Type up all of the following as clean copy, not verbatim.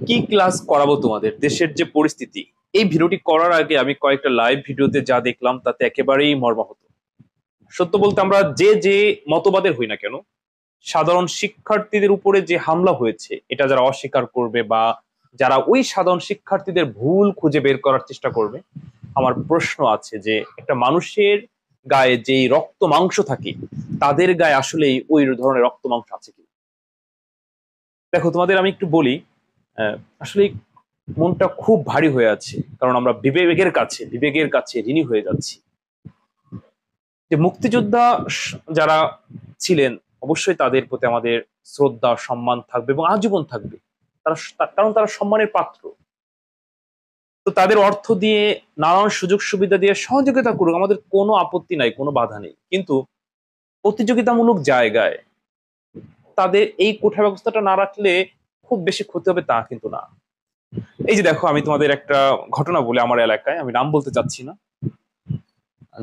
কি ক্লাস করাবো তোমাদের দেশের যে পরিস্থিতি। এই ভিডিওটি করার আগে আমি কয়েকটা লাইভ ভিডিওতে যা দেখলাম তাতে একেবারেই মর্মাহত। সত্য বলতে আমরা যে যে মতবাদের হই না কেন, সাধারণ শিক্ষার্থীদের উপরে যে হামলা হয়েছে এটা যারা অস্বীকার করবে বা যারা ওই সাধারণ শিক্ষার্থীদের ভুল খুঁজে বের করার চেষ্টা করবে, আমার প্রশ্ন আছে যে একটা মানুষের গায়ে যেই রক্ত মাংস থাকে তাদের গায়ে আসলেই ওই ধরনের রক্ত মাংস আছে কি? দেখো তোমাদের আমি একটু বলি। আসলে মনটা খুব ভারী হয়ে আছে, কারণ আমরা বিবেকের কাছে ঋণী হয়ে যাচ্ছি। যে মুক্তিযোদ্ধা যারা ছিলেন, অবশ্যই তাদের প্রতি আমাদের শ্রদ্ধা সম্মান থাকবে এবং আজীবন থাকবে। তারা কারণ তারা সম্মানের পাত্র। তো তাদের অর্থ দিয়ে নানান সুযোগ সুবিধা দিয়ে সহযোগিতা করুক, আমাদের কোনো আপত্তি নাই, কোনো বাধা নেই। কিন্তু প্রতিযোগিতামূলক জায়গায় তাদের এই কোঠা ব্যবস্থাটা না রাখলে খুব বেশি ক্ষতি হবে তা কিন্তু না। এই যে দেখো, আমি তোমাদের একটা ঘটনা বলি। আমার এলাকায়, আমি নাম বলতে চাচ্ছি না,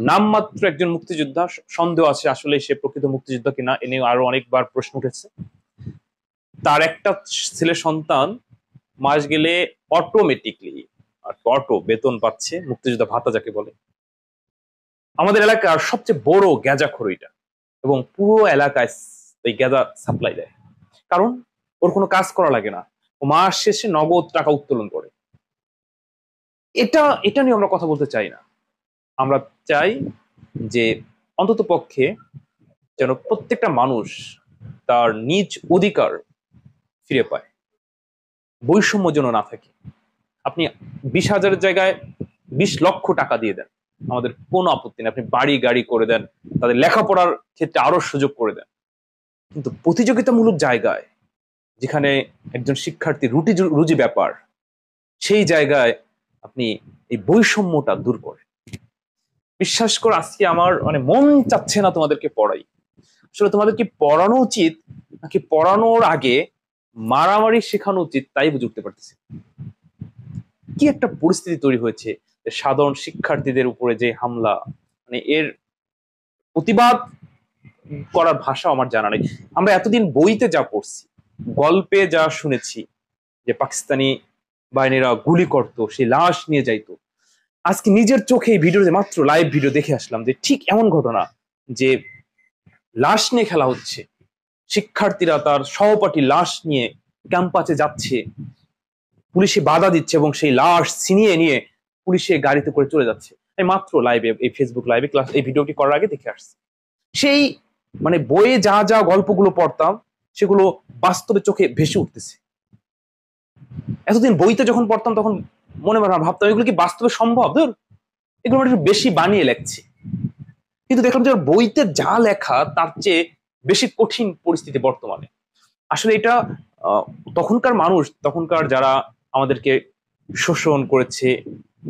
নামমাত্র একজন মুক্তিযোদ্ধা, সন্দেহ আছে আসলে সে প্রকৃত মুক্তিযোদ্ধা কিনা, এ নিয়ে আরো অনেকবার প্রশ্ন উঠেছে। তার একটা ছেলে সন্তান মাস গেলে অটোমেটিকলি অটো বেতন পাচ্ছে, মুক্তিযোদ্ধা ভাতা যাকে বলে। আমাদের এলাকার সবচেয়ে বড় গ্যাজাখোর এটা, এবং পুরো এলাকায় এই গ্যাজা সাপ্লাই দেয়। কারণ ওর কোনো কাজ করা লাগে না, ও মাস শেষে নগদ টাকা উত্তোলন করে। এটা এটা নিয়ে আমরা কথা বলতে চাই না। আমরা চাই যে অন্তত পক্ষে যেন প্রত্যেকটা মানুষ তার নিজ অধিকার ফিরে পায়, বৈষম্য যেন না থাকে। আপনি 20,000-এর জায়গায় 20 লক্ষ টাকা দিয়ে দেন, আমাদের কোনো আপত্তি নেই। আপনি বাড়ি গাড়ি করে দেন, তাদের লেখাপড়ার ক্ষেত্রে আরো সুযোগ করে দেন। কিন্তু প্রতিযোগিতামূলক জায়গায়, যেখানে একজন শিক্ষার্থী রুটি রুজি ব্যাপার, সেই জায়গায় আপনি এই বৈষম্যটা দূর করেন। বিশ্বাস করে আজকে আমার মন চাচ্ছে না তোমাদেরকে পড়াই। আসলে তোমাদেরকে পড়ানো উচিত নাকি পড়ানোর আগে মারামারি শেখানো উচিত তাই বুঝে উঠতে পারতেছি। কি একটা পরিস্থিতি তৈরি হয়েছে, সাধারণ শিক্ষার্থীদের উপরে যে হামলা, এর প্রতিবাদ করার ভাষা আমার জানা নেই। আমরা এতদিন বইতে যা পড়ছি, গল্পে যা শুনেছি যে পাকিস্তানি বাহিনীরা গুলি করতো, সেই লাশ নিয়ে যাইতো, আজকে নিজের চোখে এই ভিডিওতে মাত্র লাইভ ভিডিও দেখে আসলাম যে ঠিক এমন ঘটনা, যে লাশ নিয়ে খেলা হচ্ছে, শিক্ষার্থীরা তার সহপাঠী লাশ নিয়ে ক্যাম্পাসে যাচ্ছে, পুলিশে বাধা দিচ্ছে এবং সেই লাশ ছিনিয়ে নিয়ে পুলিশে গাড়িতে করে চলে যাচ্ছে। এই মাত্র লাইভে, এই ফেসবুক লাইভে ক্লাস এই ভিডিওটি করার আগে দেখে আসছে। সেই বইয়ে যা যা গল্পগুলো পড়তাম সেগুলো বাস্তবে চোখে ভেসে উঠতেছে। এতদিন বইতে যখন পড়তাম তখন মনে ভাবতাম এগুলো কি বাস্তবে সম্ভব, ধর এগুলো একটু বেশি বানিয়ে লেখছি। কিন্তু দেখলাম যে বইতে যা লেখা তার চেয়ে বেশি কঠিন পরিস্থিতি বর্তমানে। আসলে এটা তখনকার মানুষ, তখনকার যারা আমাদেরকে শোষণ করেছে,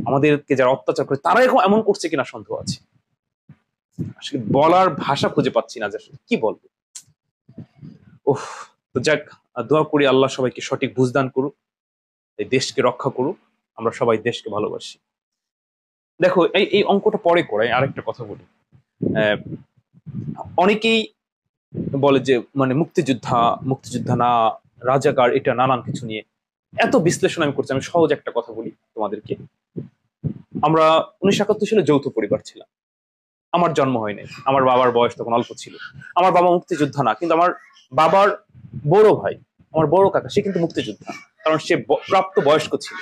আমাদেরকে যারা অত্যাচার করে, তারা এখন এমন করছে কিনা সন্দেহ আছে। আসলে বলার ভাষা খুঁজে পাচ্ছি না যে আসলে কি বলবো। ওহ, তো যাক, দোয়া করি আল্লাহ সবাইকে সঠিক বুঝদান করুক, এই দেশকে রক্ষা করুক। আমরা সবাই দেশকে ভালোবাসি। দেখো, এই এই অঙ্কটা পরে করাই, আরেকটা কথা বলি। আহ, অনেকেই বলে যে মুক্তিযোদ্ধা মুক্তিযোদ্ধা না, রাজাকার, এটা নানান কিছু নিয়ে এত বিশ্লেষণ আমি করছি। আমি সহজ একটা কথা বলি তোমাদেরকে। আমরা 1971 সালে যৌথ পরিবার ছিলাম। আমার জন্ম হয়নি, আমার বাবার বয়স তখন অল্প ছিল। আমার বাবা মুক্তিযোদ্ধা না, কিন্তু আমার বাবার বড় ভাই, আমার বড় কাকা, সে কিন্তু মুক্তিযোদ্ধা, কারণ সে প্রাপ্ত বয়স্ক ছিল।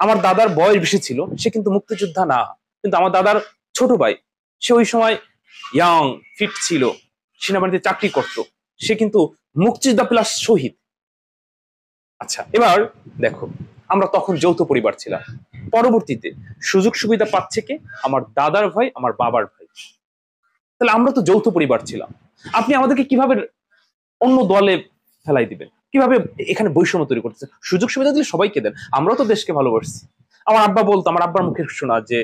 আমার দাদার বয়স বেশি ছিল, সে কিন্তু মুক্তিযোদ্ধা না। কিন্তু আমার দাদার ছোট ভাই, সে ওই সময় ইয়াং, ফিট ছিল, সেনাবাহিনীতে চাকরি করত, সে কিন্তু মুক্তিযোদ্ধা প্লাস শহীদ। আচ্ছা, এবার দেখো, আমরা তখন যৌথ পরিবার ছিলাম। পরবর্তীতে সুযোগ সুবিধা পাচ্ছে কে? আমার দাদার ভাই, আমার বাবার ভাই। তাহলে আমরা তো যৌথ পরিবার ছিলাম। আপনি আমাদেরকে কিভাবে অন্য দলে ফেলাই দিবেন? কিভাবে এখানে বৈষম্য তৈরি করতেছে? সুযোগ সুবিধা দিলে সবাইকে দেন, আমরাও তো দেশকে ভালোবাসছি। আমার আব্বা বলতো, আমার আব্বার মুখে শোনা যে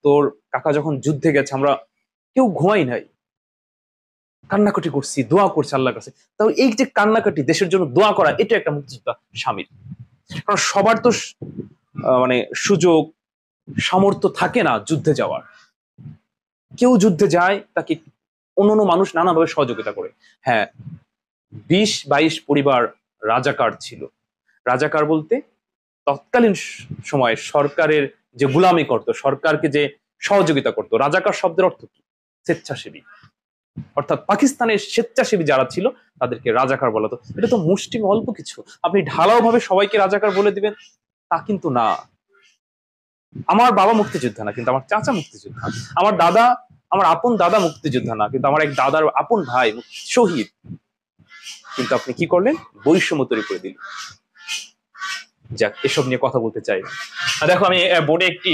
তোর কাকা যখন যুদ্ধে গেছে আমরা কেউ ঘুমাই নাই, কান্নাকাটি করছি, দোয়া করছি আল্লাহর কাছে। তাহলে এই যে কান্নাকাটি, দেশের জন্য দোয়া করা, এটা একটা মুক্তিযোদ্ধা স্বামীর। কারণ সবার তো সুযোগ সামর্থ্য থাকে না যুদ্ধে যাওয়ার। কেউ যুদ্ধে যায়, তাকে অন্যান্য মানুষ নানাভাবে সহযোগিতা করে। হ্যাঁ, 20-22 পরিবার রাজাকার ছিল, রাজাকার বলতে তৎকালীন সময়ে সরকারের যে গুলামি করত, সরকারকে যে সহযোগিতা করত। রাজাকার শব্দের অর্থ কি? স্বেচ্ছাসেবী। অর্থাৎ পাকিস্তানের স্বেচ্ছাসেবী যারা ছিল তাদেরকে রাজাকার বলা হতো। এটা তো মুষ্টিম অল্প কিছু, আপনি ঢালাও ভাবে সবাইকে রাজাকার বলে দিবেন তা কিন্তু না। আমার বাবা মুক্তিযোদ্ধা না, কিন্তু আমার চাচা মুক্তিযোদ্ধা। আমার দাদা, আমার আপন দাদা মুক্তিযোদ্ধা না, কিন্তু আমার এক দাদার আপন ভাই শহীদ। কিন্তু আপনি কি করলেন? বৈষম্য তৈরি করে দিলেন। যাক, এসব নিয়ে কথা বলতে চাই না। দেখো, আমি বোর্ডে একটি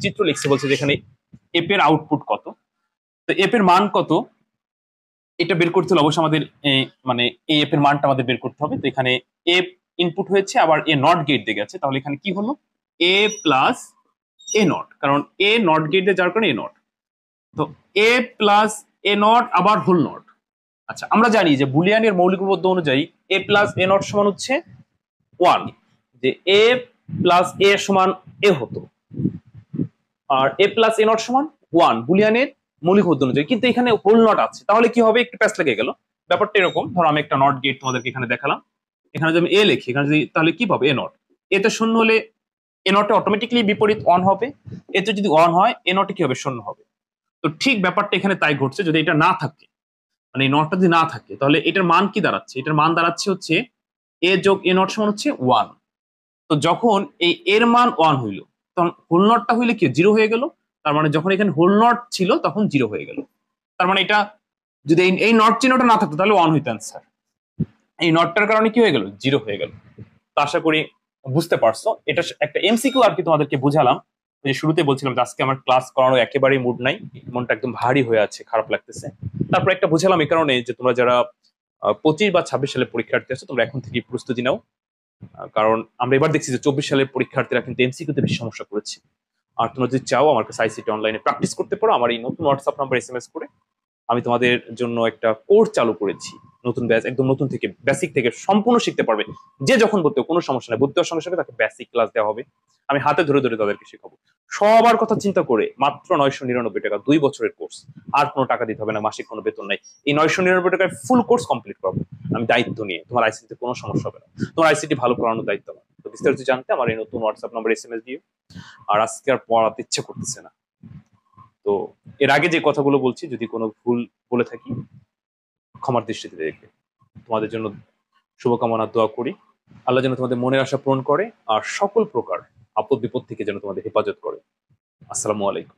চিত্র লিখছি, বলছে যেখানে এপ এর আউটপুট কত। তো এপ এর মান কত এটা বের করতে হলে অবশ্যই আমাদের মানে এই এপ এর মানটা আমাদের বের করতে হবে। তো এখানে এ ইনপুট হয়েছে, আবার এ নট গেট দিয়ে গেছে, তাহলে এখানে কি হলো? এ প্লাস এ নট, কারণ এ নট গেট দিয়ে যাওয়ার কারণে এ নট। তো এ প্লাস এ নট আবার হোল নট। আচ্ছা, আমরা জানি যে বুলিয়ানের মৌলিক উপপাদ্য অনুযায়ী এ প্লাস এ নট সমান হচ্ছে 1, যে এ প্লাস এ সমান এ হতো, আর এ প্লাস এ নট সমান 1 বুলিয়ানের মৌলিক উপপাদ্য অনুযায়ী। কিন্তু এখানে হোল নট আছে, তাহলে কি হবে? একটু প্যাচ লেগে গেল। ব্যাপারটা এরকম, ধরো আমি একটা নট গেট তোমাদেরকে এখানে দেখালাম, এখানে যদি আমি এ লিখি, এখানে যদি, তাহলে কি পাবে? এ নট। এতে শূন্য হলে এ নটে অটোমেটিক্যালি বিপরীত অন হবে, এতে যদি অন হয় এ নটে কি হবে? শূন্য হবে। তো ঠিক ব্যাপারটা এখানে তাই ঘটছে। যদি এটা না থাকে, মানে এই নটটা যদি না থাকে, তাহলে এটার মান কি দাঁড়াচ্ছে? এটার মান দাঁড়াচ্ছে হচ্ছে এ যোগ এ নট সমান হচ্ছে 1। তো যখন এই এর মান 1 হইল, তখন হোল নটটা হইলে কি 0 হয়ে গেল। তার মানে যখন এখানে হোল নট ছিল তখন 0 হয়ে গেল। তার মানে এটা যদি এই নট চিহ্নটা না থাকতো তাহলে 1 হইতো অ্যান্সার। এই নটটার কারণে কি হয়ে গেল? 0 হয়ে গেল। তো আশা করি বুঝতে পারছো। এটা একটা এমসিকিউ আর কি, তোমাদেরকে বুঝালাম। যে শুরুতে বলছিলাম যে আজকে আমার ক্লাস করানোর একেবারেই মুড নাই, মনটা একদম ভারী হয়ে আছে, খারাপ লাগতেছে। তারপর একটা বুঝালাম এই কারণে যে তোমরা যারা 25 বা 26 সালে পরীক্ষার্থী আছো, তোমরা এখন থেকে প্রস্তুতি নাও। কারণ আমরা এবার দেখছি যে 24 সালের পরীক্ষার্থীরা কিন্তু এমসিকিউতে বেশি সমস্যা করেছে। আর তোমরা যদি চাও আমার কাছে আইসিটি অনলাইনে প্র্যাকটিস করতে পারো, আমার এই নতুন হোয়াটসঅ্যাপ নাম্বার এসএমএস করে আমি তোমাদের জন্য একটা কোর্স চালু করেছি। নতুন ব্যাচ, একদম নতুন থেকে, বেসিক থেকে সম্পূর্ণ শিখতে পারবে। যে যখন ভর্তি কোনো সমস্যা নেই, ভর্তি হওয়ার সঙ্গে সঙ্গে তাকে বেসিক ক্লাস দেওয়া হবে। আমি হাতে ধরে ধরে তাদেরকে শেখাবো সবার কথা চিন্তা করে। মাত্র 999 টাকা, 2 বছরের কোর্স। আর কোনো টাকা দিতে হবে না, মাসিক কোনো বেতন নাই। এই 999 টাকায় ফুল কোর্স কমপ্লিট করবো আমি দায়িত্ব নিয়ে। তোমার আইসিটিতে কোনো সমস্যা হবে না, তোমার আইসিটি ভালো করানোর দায়িত্ব আমার। তো বিস্তারিত জানতে আমার এই নতুন হোয়াটসঅ্যাপ নাম্বার এসএমএস দিও। আর আজকে আর পড়াতে ইচ্ছে করতেছে না। তো এর আগে যে কথাগুলো বলছি, যদি কোনো ভুল বলে থাকি ক্ষমার দৃষ্টিতে দেখবে। তোমাদের জন্য শুভকামনা, দোয়া করি আল্লাহ যেন তোমাদের মনের আশা পূরণ করে, আর সকল প্রকার আপদ বিপদ থেকে যেন তোমাদের হেফাজত করে। আসসালামু আলাইকুম।